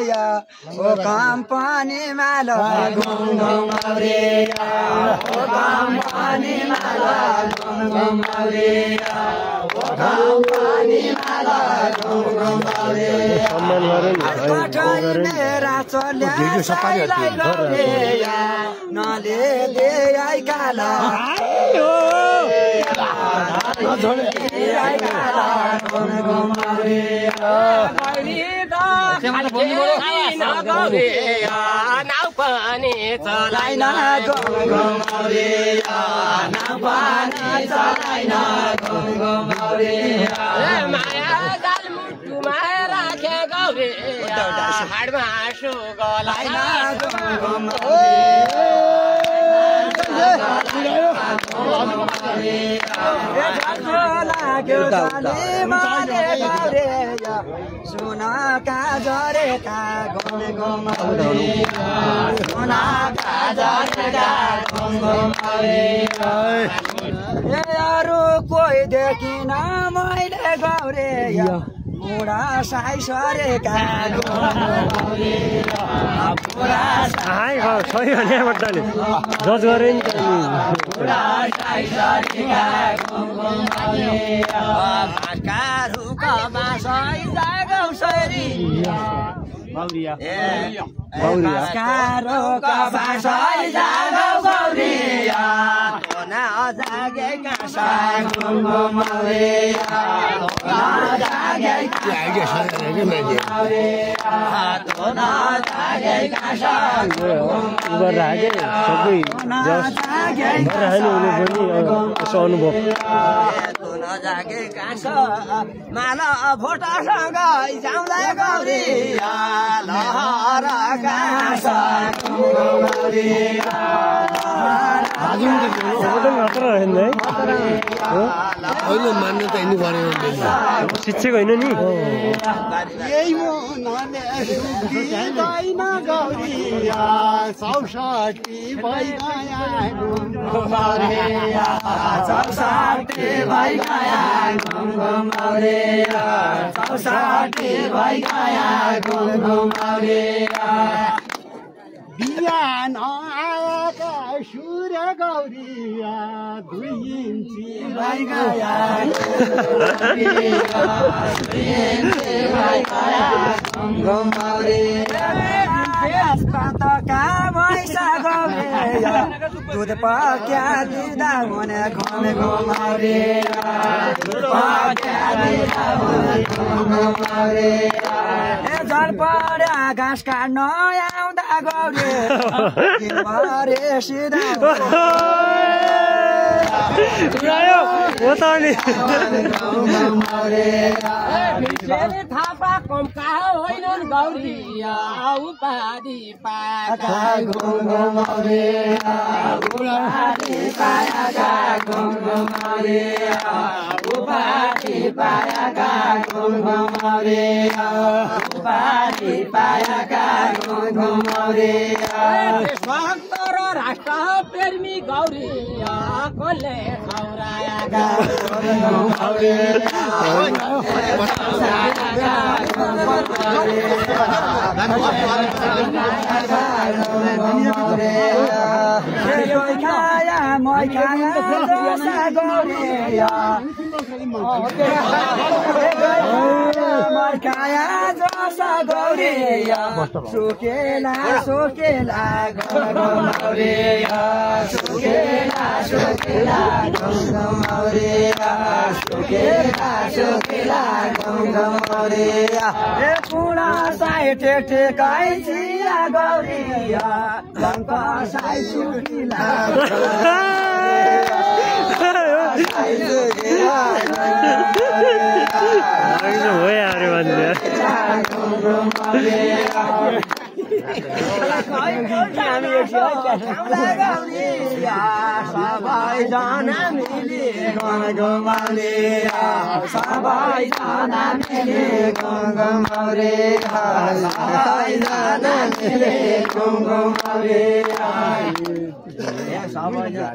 गौरिया ओ company माला घुम घुम गौरिया ओ कम्पनी माला घुम घुम गौरिया ओ कम्पनी माला घुम घुम गौरिया पठाई मेरा चल्या गौरिया नले दे आई काला नाउ पनि चलाइन घुम घुम गौरिया नाउ पनि चलाइन घुम घुम गौरिया माया जाल मुटुमा राखे गौरिया हाडमा सुगलाइन घुम घुम सुना काजरे का घुम घुम सुना काजरे का घुम घुम अरू कोही देखिन मैले गौरिया बुढा साई सरेका जज गरे नि अनुभव माला भोटासँग जाउँदा गौरिया लहर मान्यता हिँड्नु पऱ्यो शिक्षक होइन नि यही गौरिया ६४ भइगया घुम घुम गौरिया ६४ भइगया घुम घुम गौरिया बिहान आएका सूर्य गौरिया 2 इन्ची भइगया घुम घुम गौरिया भैसा गौरिया दुध पक्या दिँदा हुने घुम घुम गौरिया दुध पक्या दिँदा हुने घुम घुम गौरिया जल पर्या घाँस काट्न आउँदा गौरिया सिधा थापा कम्का होइनन् गौरिया उपाधि पाएका घुम घुम गौरिया उपाधि पाएका घुम घुम गौरिया उपाधि पाएका घुम घुम गौरिया उपाधि पाएका घुम घुम गौरिया स्वतन्त्र राष्ट्र प्रेमी गौरिया कसले खौराएका सुकेला सुकेला घुम घुम गौरिया सुकेला सुकेला घुम घुम गौरिया सुकेला सुकेला घुम घुम गौरिया ए पुरा साई ठेकाइ चिया गौरिया लङ्का साई सुकिला हो यार सबैजना मिले घुमाउने सबैजना मिले घुमाउने सबैजना मिले घुमाउने सबैजना